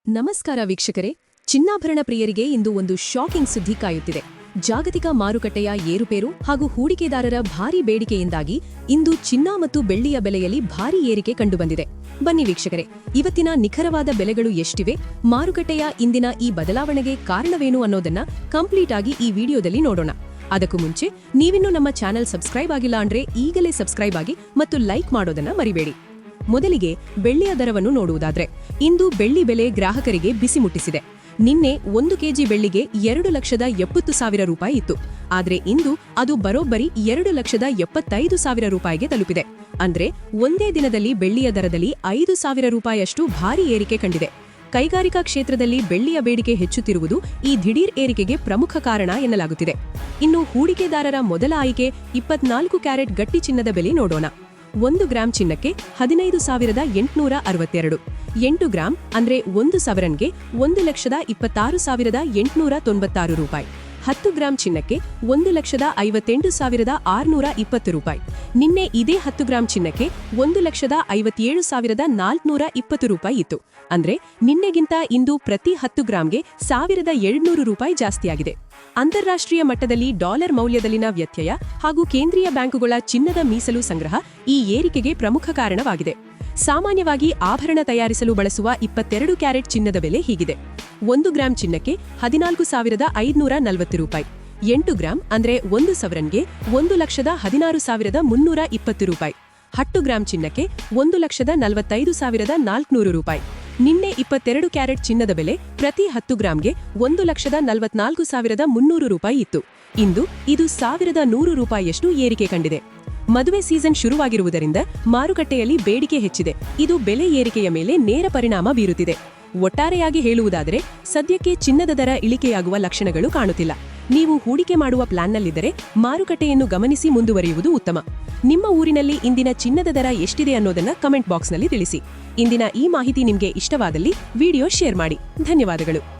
ನಮಸ್ಕಾರ ವೀಕ್ಷಕರೇ, ಚಿನ್ನಾಭರಣ ಪ್ರಿಯರಿಗೆ ಇಂದು ಒಂದು ಶಾಕಿಂಗ್ ಸುದ್ದಿ ಕಾಯುತ್ತಿದೆ. ಜಾಗತಿಕ ಮಾರುಕಟ್ಟೆಯ ಏರುಪೇರು ಹಾಗೂ ಹೂಡಿಕೆದಾರರ ಭಾರೀ ಬೇಡಿಕೆಯಿಂದಾಗಿ ಇಂದು ಚಿನ್ನ ಮತ್ತು ಬೆಳ್ಳಿಯ ಬೆಲೆಯಲ್ಲಿ ಭಾರೀ ಏರಿಕೆ ಕಂಡುಬಂದಿದೆ. ಬನ್ನಿ ವೀಕ್ಷಕರೇ, ಇವತ್ತಿನ ನಿಖರವಾದ ಬೆಲೆಗಳು ಎಷ್ಟಿವೆ, ಮಾರುಕಟ್ಟೆಯ ಇಂದಿನ ಈ ಬದಲಾವಣೆಗೆ ಕಾರಣವೇನು ಅನ್ನೋದನ್ನ ಕಂಪ್ಲೀಟ್ ಆಗಿ ಈ ವಿಡಿಯೋದಲ್ಲಿ ನೋಡೋಣ. ಅದಕ್ಕೂ ಮುಂಚೆ ನೀವಿನ್ನೂ ನಮ್ಮ ಚಾನೆಲ್ ಸಬ್ಸ್ಕ್ರೈಬ್ ಆಗಿಲ್ಲ ಅಂದ್ರೆ ಈಗಲೇ ಸಬ್ಸ್ಕ್ರೈಬ್ ಆಗಿ ಮತ್ತು ಲೈಕ್ ಮಾಡೋದನ್ನ ಮರಿಬೇಡಿ. ಮೊದಲಿಗೆ ಬೆಳ್ಳಿಯ ದರವನ್ನು ನೋಡುವುದಾದ್ರೆ, ಇಂದು ಬೆಳ್ಳಿ ಬೆಲೆ ಗ್ರಾಹಕರಿಗೆ ಬಿಸಿ ಮುಟ್ಟಿಸಿದೆ. ನಿನ್ನೆ 1 ಕೆಜಿ ಬೆಳ್ಳಿಗೆ 2,70,000 ರೂಪಾಯಿ ಇತ್ತು. ಆದ್ರೆ ಇಂದು ಅದು ಬರೋಬ್ಬರಿ 2,75,000 ರೂಪಾಯಿಗೆ ತಲುಪಿದೆ. ಅಂದ್ರೆ ಒಂದೇ ದಿನದಲ್ಲಿ ಬೆಳ್ಳಿಯ ದರದಲ್ಲಿ 5,000 ರೂಪಾಯಿಯಷ್ಟು ಭಾರೀ ಏರಿಕೆ ಕಂಡಿದೆ. ಕೈಗಾರಿಕಾ ಕ್ಷೇತ್ರದಲ್ಲಿ ಬೆಳ್ಳಿಯ ಬೇಡಿಕೆ ಹೆಚ್ಚುತ್ತಿರುವುದು ಈ ದಿಢೀರ್ ಏರಿಕೆಗೆ ಪ್ರಮುಖ ಕಾರಣ ಎನ್ನಲಾಗುತ್ತಿದೆ. ಇನ್ನು ಹೂಡಿಕೆದಾರರ ಮೊದಲ ಆಯ್ಕೆ 24 ಕ್ಯಾರೆಟ್ ಗಟ್ಟಿ ಚಿನ್ನದ ಬೆಲೆ ನೋಡೋಣ. 1 ಗ್ರಾಂ ಚಿನ್ನಕ್ಕೆ 15,862, 8 ಗ್ರಾಂ ಅಂದ್ರೆ 1 ಸವರನ್ಗೆ 1,26,896 ರೂಪಾಯಿ, 10 ಗ್ರಾಂ ಚಿನ್ನಕ್ಕೆ 1,58,620 ರೂಪಾಯಿ. ನಿನ್ನೆ ಇದೇ 10 ಗ್ರಾಂ ಚಿನ್ನಕ್ಕೆ 1,57,420 ರೂಪಾಯಿ ಇತ್ತು. ಅಂದ್ರೆ ನಿನ್ನೆಗಿಂತ ಇಂದು ಪ್ರತಿ 10 ಗ್ರಾಂಗೆ 1,700 ರೂಪಾಯಿ ಜಾಸ್ತಿಯಾಗಿದೆ. ಅಂತಾರಾಷ್ಟ್ರೀಯ ಮಟ್ಟದಲ್ಲಿ ಡಾಲರ್ ಮೌಲ್ಯದಲ್ಲಿನ ವ್ಯತ್ಯಯ ಹಾಗೂ ಕೇಂದ್ರೀಯ ಬ್ಯಾಂಕುಗಳ ಚಿನ್ನದ ಮೀಸಲು ಸಂಗ್ರಹ ಈ ಏರಿಕೆಗೆ ಪ್ರಮುಖ ಕಾರಣವಾಗಿದೆ. ಸಾಮಾನ್ಯವಾಗಿ ಆಭರಣ ತಯಾರಿಸಲು ಬಳಸುವ 22 ಕ್ಯಾರೆಟ್ ಚಿನ್ನದ ಬೆಲೆ ಹೀಗಿದೆ. 1 ಗ್ರಾಂ ಚಿನ್ನಕ್ಕೆ 14,540 ರೂಪಾಯಿ, 8 ಗ್ರಾಂ ಅಂದ್ರೆ 1 ಸವರನ್ಗೆ 1,16,320 ರೂಪಾಯಿ, 10 ಗ್ರಾಂ ಚಿನ್ನಕ್ಕೆ 1,45,400 ರೂಪಾಯಿ. ನಿನ್ನೆ 22 ಕ್ಯಾರೆಟ್ ಚಿನ್ನದ ಬೆಲೆ ಪ್ರತಿ 10 ಗ್ರಾಂಗೆ 1,44,300 ರೂಪಾಯಿ ಇತ್ತು. ಇಂದು ಇದು 1,100 ರೂಪಾಯಿಯಷ್ಟು ಏರಿಕೆ ಕಂಡಿದೆ. ಮದುವೆ ಸೀಸನ್ ಶುರುವಾಗಿರುವುದರಿಂದ ಮಾರುಕಟ್ಟೆಯಲ್ಲಿ ಬೇಡಿಕೆ ಹೆಚ್ಚಿದೆ. ಇದು ಬೆಲೆ ಏರಿಕೆಯ ಮೇಲೆ ನೇರ ಪರಿಣಾಮ ಬೀರುತ್ತಿದೆ. ಒಟ್ಟಾರೆಯಾಗಿ ಹೇಳುವುದಾದರೆ, ಸದ್ಯಕ್ಕೆ ಚಿನ್ನದ ದರ ಇಳಿಕೆಯಾಗುವ ಲಕ್ಷಣಗಳು ಕಾಣುತ್ತಿಲ್ಲ. ನೀವು ಹೂಡಿಕೆ ಮಾಡುವ ಪ್ಲಾನ್ನಲ್ಲಿದ್ದರೆ ಮಾರುಕಟ್ಟೆಯನ್ನು ಗಮನಿಸಿ ಮುಂದುವರಿಯುವುದು ಉತ್ತಮ. ನಿಮ್ಮ ಊರಿನಲ್ಲಿ ಇಂದಿನ ಚಿನ್ನದ ದರ ಎಷ್ಟಿದೆ ಅನ್ನೋದನ್ನ ಕಮೆಂಟ್ ಬಾಕ್ಸ್ನಲ್ಲಿ ತಿಳಿಸಿ. ಇಂದಿನ ಈ ಮಾಹಿತಿ ನಿಮಗೆ ಇಷ್ಟವಾದಲ್ಲಿ ವಿಡಿಯೋ ಶೇರ್ ಮಾಡಿ. ಧನ್ಯವಾದಗಳು.